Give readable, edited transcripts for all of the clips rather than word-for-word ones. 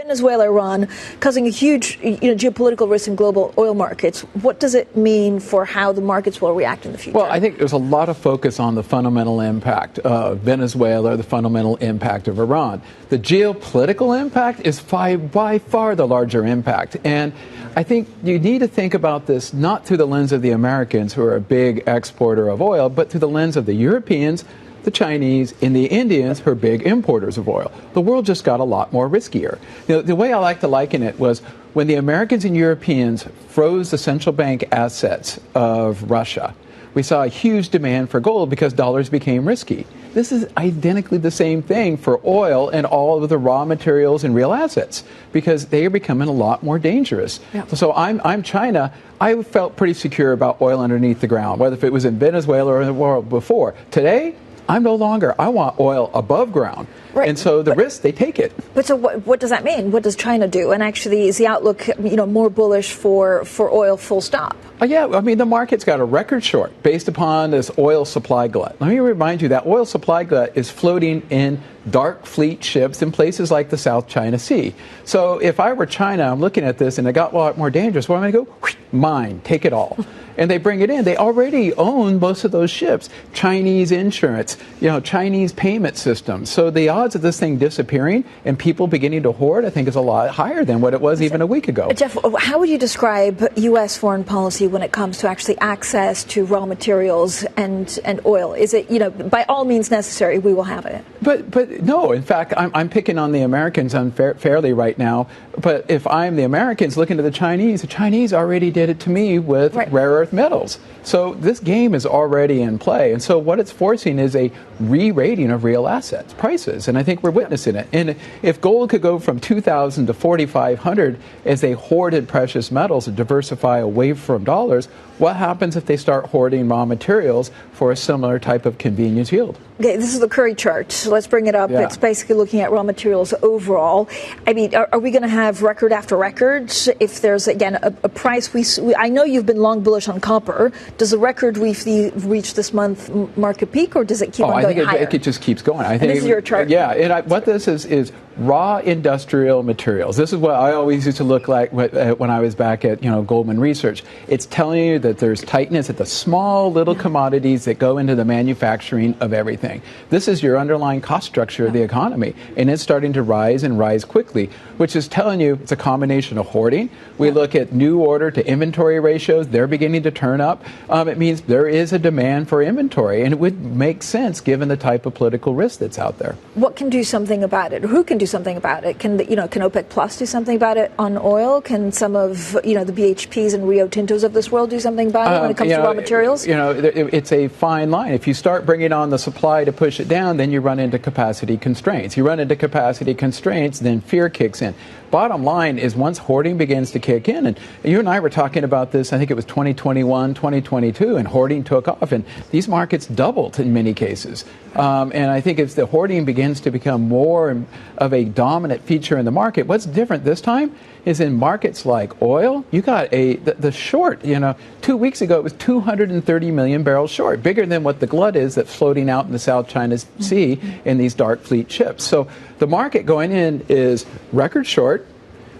Venezuela, Iran, causing a huge geopolitical risk in global oil markets. What does it mean for how the markets will react in the future? Well, I think there's a lot of focus on the fundamental impact of Venezuela, the fundamental impact of Iran. The geopolitical impact is by far the larger impact. And I think you need to think about this not through the lens of the Americans, who are a big exporter of oil, but through the lens of the Europeans, the Chinese, and the Indians, who are big importers of oil. The world just got a lot more riskier. The way I like to liken it was when the Americans and Europeans froze the central bank assets of Russia, we saw a huge demand for gold because dollars became risky. This is identically the same thing for oil and all of the raw materials and real assets because they are becoming a lot more dangerous. Yeah. So I'm China. I felt pretty secure about oil underneath the ground, whether if it was in Venezuela or in the world before. Today, I'm no longer. I want oil above ground. Right. And so the risk, they take it. But so what does that mean? What does China do? And actually, is the outlook more bullish for oil full stop? Yeah, I mean, the market's got a record short based upon this oil supply glut. Let me remind you that oil supply glut is floating in dark fleet ships in places like the South China Sea. So if I were China, I'm looking at this and it got a lot more dangerous. Where am I going to go? Mine, take it all. And they bring it in. They already own most of those ships. Chinese insurance, Chinese payment systems. So the odds of this thing disappearing and people beginning to hoard, I think, is a lot higher than what it was even a week ago. Jeff, how would you describe U.S. foreign policy when it comes to actually access to raw materials and oil? Is it, by all means necessary, we will have it? But no, in fact, I'm picking on the Americans unfairly right now. But if I'm the Americans looking to the Chinese already did it to me with rare earth metals. So this game is already in play. And so what it's forcing is a re-rating of real assets prices. And I think we're witnessing it. And if gold could go from 2,000 to 4,500 as they hoarded precious metals and diversify away from dollars, what happens if they start hoarding raw materials for a similar type of convenience yield? Okay, this is the Currie chart. So let's bring it up. Yeah. It's basically looking at raw materials overall. I mean, are we going to have record after record if there's, again, a price? I know you've been long bullish on copper. Does the record we've reached this month mark a peak, or does it keep on going higher? I think it just keeps going. I think this is your chart. Yeah, and what this is raw industrial materials. This is what I always used to look like when I was back at Goldman Research. It's telling you that there's tightness at the small little commodities that go into the manufacturing of everything. This is your underlying cost structure of the economy, and it's starting to rise and rise quickly, which is telling you it's a combination of hoarding. We look at new order to inventory ratios. They're beginning to turn up. It means there is a demand for inventory, and it would make sense given the type of political risk that's out there. What can do something about it? Who can do something about it? Can OPEC Plus do something about it on oil? Can some of the BHPs and Rio Tintos of this world do something about it when it comes to raw materials? It's a fine line. If you start bringing on the supply to push it down, then you run into capacity constraints. You run into capacity constraints, then fear kicks in. Bottom line is once hoarding begins to kick in, and you and I were talking about this, I think it was 2021, 2022, and hoarding took off, and these markets doubled in many cases. And I think as the hoarding begins to become more of a dominant feature in the market, what's different this time is in markets like oil, you got the short, 2 weeks ago it was 230 million barrels short, bigger than what the glut is that's floating out in the South China Sea in these dark fleet ships. So the market going in is record short.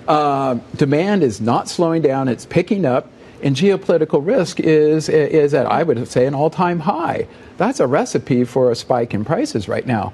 Demand is not slowing down, it's picking up, and geopolitical risk is at, I would say, an all-time high. That's a recipe for a spike in prices right now.